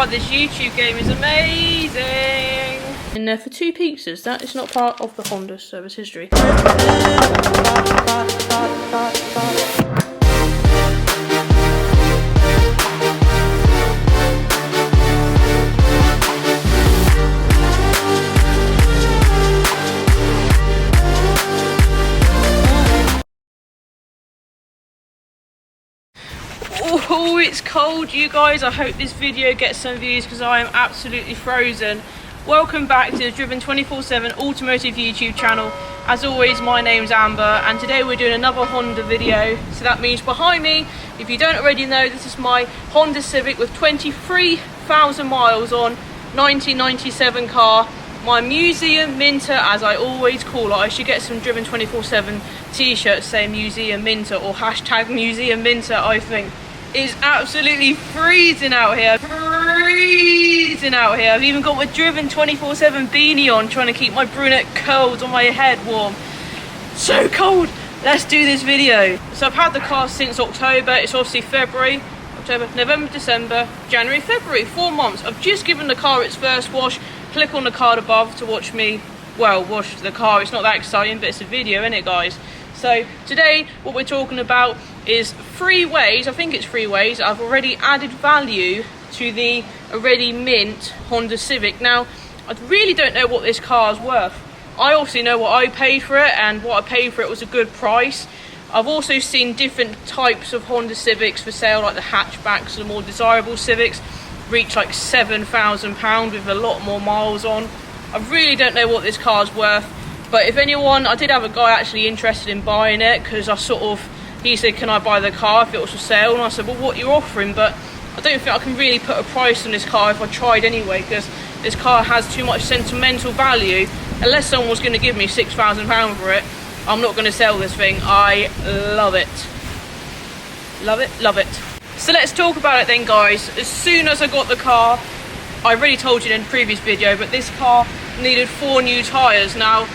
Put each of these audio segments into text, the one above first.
God, this YouTube game is amazing! In there for 2 pizzas. That is not part of the Honda service history. Oh, it's cold, you guys. I hope this video gets some views because I am absolutely frozen. Welcome back to the Driven 24/7 Automotive YouTube channel. As always, my name's Amber, and today we're doing another Honda video. So that means behind me, if you don't already know, this is my Honda Civic with 23,000 miles on, 1997 car. My museum minter, as I always call it. I should get some Driven 24/7 t-shirts saying museum minter or hashtag museum minter, I think. It's absolutely freezing out here. Freezing out here. I've even got my Driven 24/7 beanie on, trying to keep my brunette curls on my head warm. So cold. Let's do this video. So I've had the car since October. It's obviously February, October, November, December, January, February. 4 months. I've just given the car its first wash. Click on the card above to watch me, well, wash the car. It's not that exciting, but it's a video, isn't it, guys? So today what we're talking about is 3 ways, I think it's 3 ways, I've already added value to the already mint Honda Civic. Now, I really don't know what this car is worth. I obviously know what I paid for it, and what I paid for it was a good price. I've also seen different types of Honda Civics for sale, like the hatchbacks, the more desirable Civics, reach like £7,000 with a lot more miles on. I really don't know what this car is worth. But if anyone, I did have a guy actually interested in buying it, because he said, can I buy the car if it was for sale? And I said, well, what you're offering? But I don't think I can really put a price on this car if I tried anyway, because this car has too much sentimental value. Unless someone was going to give me £6,000 for it, I'm not going to sell this thing. I love it. Love it, love it. So let's talk about it then, guys. As soon as I got the car, I already told you in the previous video, but this car needed 4 new tyres. Now,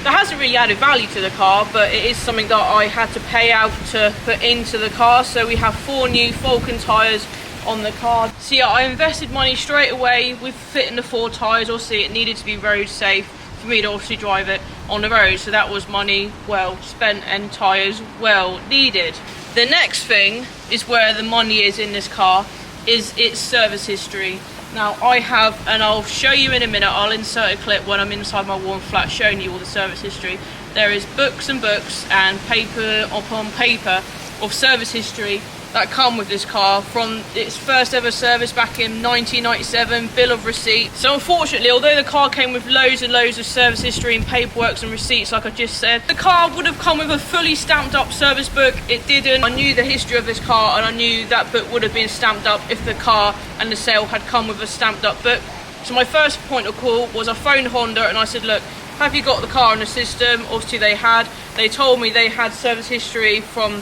that hasn't really added value to the car, but it is something that I had to pay out to put into the car. So we have 4 new Falcon tyres on the car. So yeah, I invested money straight away with fitting the 4 tyres. Obviously it needed to be road safe for me to obviously drive it on the road. So that was money well spent and tyres well needed. The next thing is where the money is in this car, is its service history. Now I have, and I'll show you in a minute, I'll insert a clip when I'm inside my warm flat showing you all the service history. There is books and books and paper upon paper of service history that come with this car from its first ever service back in 1997, bill of receipt. So unfortunately, although the car came with loads and loads of service history and paperwork and receipts like I just said, the car would have come with a fully stamped up service book. It didn't. I knew the history of this car, and I knew that book would have been stamped up if the car and the sale had come with a stamped up book. So my first point of call was I phoned Honda and I said, look, have you got the car in the system? Obviously they had. They told me they had service history from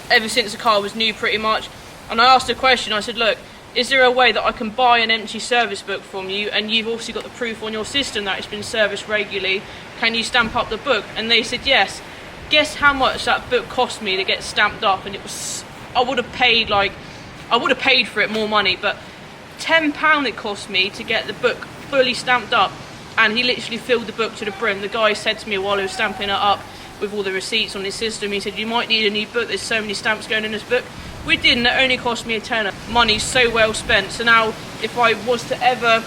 ever since the car was new pretty much. And I asked a question, I said, look, is there a way that I can buy an empty service book from you, and you've also got the proof on your system that it's been serviced regularly, can you stamp up the book? And they said yes. Guess how much that book cost me to get stamped up? And it was, I would have paid for it more money, but £10 it cost me to get the book fully stamped up. And he literally filled the book to the brim. The guy said to me while he was stamping it up with all the receipts on his system, he said, you might need a new book, there's so many stamps going in this book. We didn't, it only cost me a tenner. Money so well spent. So now if I was to ever,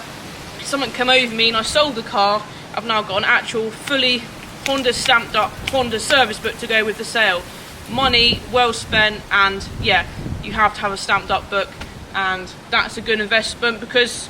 someone come over me and I sold the car, I've now got an actual fully Honda stamped up Honda service book to go with the sale. Money well spent, and yeah, you have to have a stamped up book, and that's a good investment because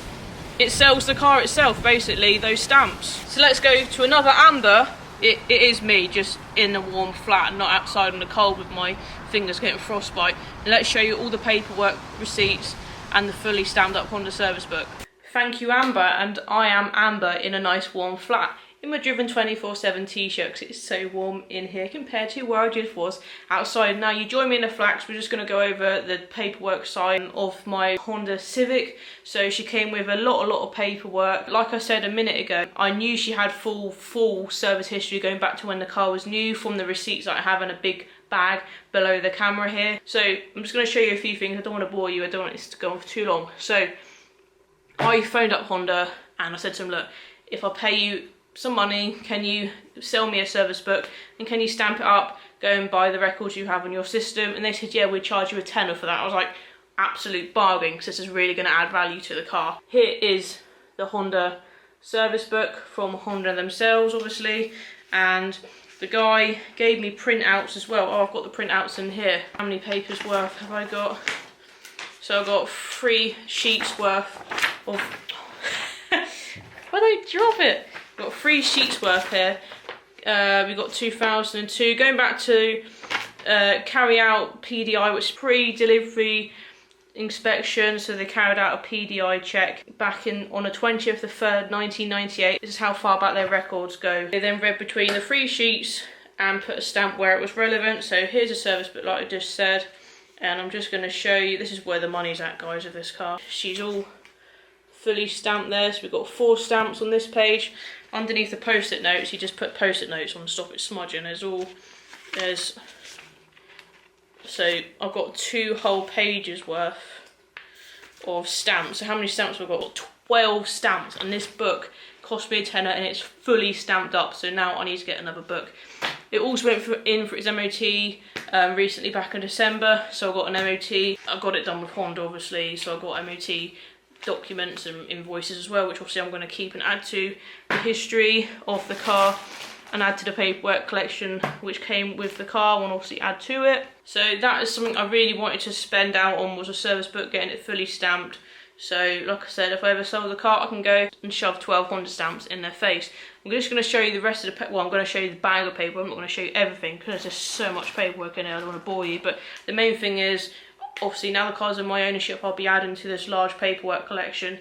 it sells the car itself, basically, those stamps. So let's go to another Amber. It is me, just in a warm flat and not outside in the cold with my fingers getting frostbite. And let's show you all the paperwork, receipts, and the fully stamped up Honda service book. Thank you, Amber, and I am Amber in a nice warm flat in my Driven 24/7 t-shirt because it's so warm in here compared to where I just was outside. Now you join me in the flat, we're just going to go over the paperwork side of my Honda Civic. So she came with a lot of paperwork. Like I said a minute ago, I knew she had full service history going back to when the car was new from the receipts that I have in a big bag below the camera here. So I'm just going to show you a few things. I don't want to bore you, I don't want this to go on for too long. So I phoned up Honda and I said to them, look, if I pay you some money, can you sell me a service book and can you stamp it up, go and buy the records you have on your system? And they said, yeah, we'd charge you a tenner for that. I was like, absolute bargain, because this is really going to add value to the car. Here is the Honda service book from Honda themselves, obviously, and the guy gave me printouts as well. Oh, I've got the printouts in here. How many papers worth have I got? So I've got 3 sheets worth of... Why don't I drop it? I've got 3 sheets worth here. We've got 2002. Going back to carry out PDI, which is pre-delivery inspection. So they carried out a PDI check back on the 20th of 3rd, 1998. This is how far back their records go. They then read between the 3 sheets and put a stamp where it was relevant. So here's a service book like I just said. And I'm just going to show you, this is where the money's at, guys, of this car. She's all fully stamped there. So we've got 4 stamps on this page. Underneath the post-it notes, you just put post-it notes on to stop it smudging. So I've got 2 whole pages worth of stamps. So how many stamps have I got? I've got 12 stamps, and this book cost me a tenner and it's fully stamped up. So now I need to get another book. It also went in for its MOT recently back in December. So I got an MOT. I got it done with Honda, obviously. So I got MOT documents and invoices as well, which obviously I'm going to keep and add to the history of the car and add to the paperwork collection which came with the car. I want to obviously add to it. So that is something I really wanted to spend out on, was a service book, getting it fully stamped. So like I said, if I ever sell the car, I can go and shove 12 Honda stamps in their face. I'm just going to show you the rest of the well, I'm going to show you the bag of paper. I'm not going to show you everything because there's just so much paperwork in there. I don't want to bore you, but the main thing is, obviously now the car's in my ownership, I'll be adding to this large paperwork collection.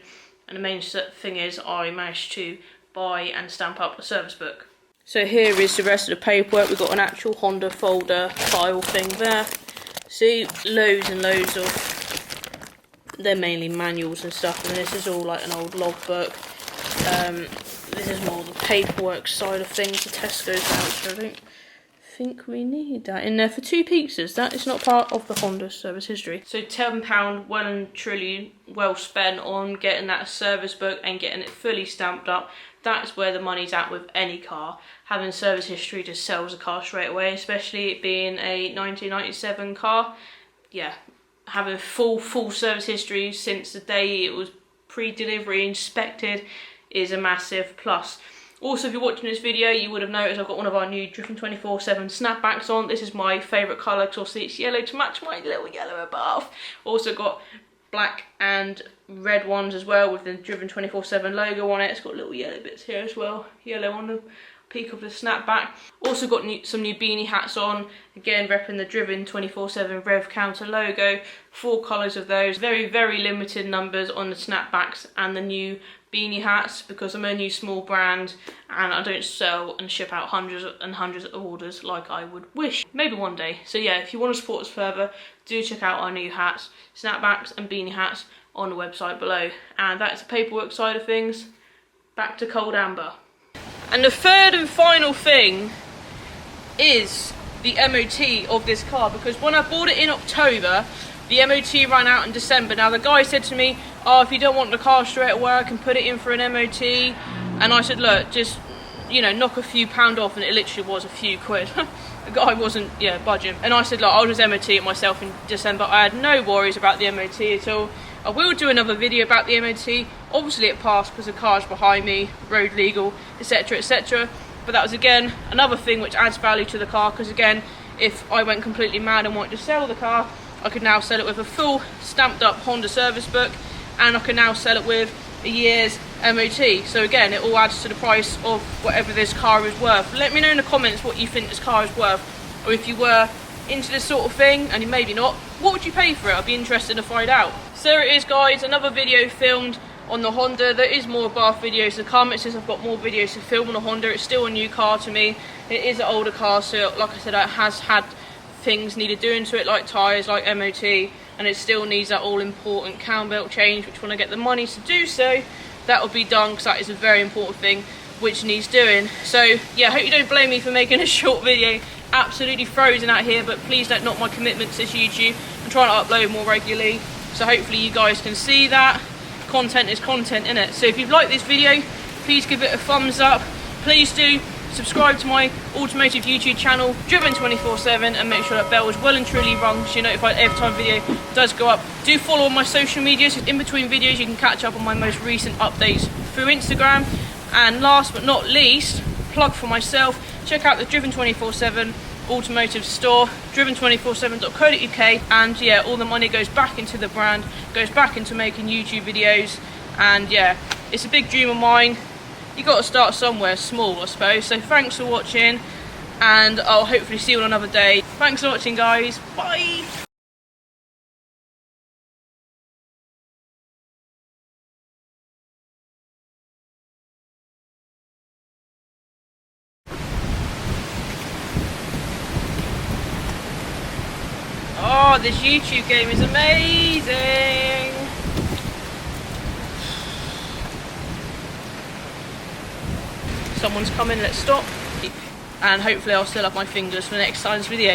And the main thing is I managed to buy and stamp up a service book. So here is the rest of the paperwork. We've got an actual Honda folder file thing there. See, loads and loads of, they're mainly manuals and stuff, and this is all like an old logbook. This is more the paperwork side of things, the Tesco's voucher. I don't think we need that in there for 2 pizzas. That is not part of the Honda service history. So £10 well and truly well spent on getting that service book and getting it fully stamped up. That's where the money's at with any car. Having service history just sells a car straight away, especially it being a 1997 car. Yeah, having full service history since the day it was pre-delivery inspected is a massive plus. Also, if you're watching this video, you would have noticed I've got one of our new Driven 24/7 snapbacks on. This is my favourite colour because obviously it's yellow to match my little yellow above. Also got black and red ones as well with the Driven 24/7 logo on it. It's got little yellow bits here as well, yellow on the peak of the snapback. Also got some new beanie hats on, again repping the Driven 24/7 Rev Counter logo. 4 colours of those, very limited numbers on the snapbacks and the new beanie hats because I'm a new small brand and I don't sell and ship out hundreds and hundreds of orders like I would wish. Maybe one day. So yeah, if you want to support us further, do check out our new hats, snapbacks and beanie hats on the website below. And that's the paperwork side of things. Back to Cold Amber. And the third and final thing is the MOT of this car, because when I bought it in October, the MOT ran out in December. Now the guy said to me, oh, if you don't want the car straight away, I can put it in for an MOT. And I said, look, just, you know, knock a few pound off, and it literally was a few quid. The guy wasn't, budging. And I said, look, I'll just MOT it myself in December. I had no worries about the MOT at all. I will do another video about the MOT. Obviously it passed because the car's behind me, road legal, etc, etc. But that was again another thing which adds value to the car, because again, if I went completely mad and wanted to sell the car, I could now sell it with a full stamped up Honda service book, and I can now sell it with a year's MOT. So again, it all adds to the price of whatever this car is worth. Let me know in the comments what you think this car is worth, or if you were into this sort of thing, and you maybe not, what would you pay for it? I'd be interested to find out. So there it is, guys, another video filmed on the Honda. There is more Bath videos to come. It's just I've got more videos to film on the Honda. It's still a new car to me. It is an older car, so like I said, it has had things needed doing to it, like tyres, like MOT, and it still needs that all important cam belt change, which when I get the money to do so, that will be done, because that is a very important thing which needs doing. So yeah, I hope you don't blame me for making a short video. Absolutely frozen out here, but please don't knock my commitment to YouTube. I'm trying to upload more regularly, so hopefully you guys can see that. content is content, innit? So if you've liked this video, please give it a thumbs up. Please do subscribe to my automotive YouTube channel, Driven 24/7, and make sure that bell is well and truly rung so you're notified every time a video does go up. Do follow on my social medias. In between videos you can catch up on my most recent updates through Instagram. And last but not least, plug for myself, check out the Driven 24/7 automotive store, driven247.co.uk, and yeah, all the money goes back into the brand, goes back into making YouTube videos. And yeah, it's a big dream of mine. You got to start somewhere small, I suppose. So thanks for watching, and I'll hopefully see you on another day. Thanks for watching, guys. Bye. Oh, this YouTube game is amazing. Someone's coming, let's stop. And hopefully I'll still have my fingers for next time's video.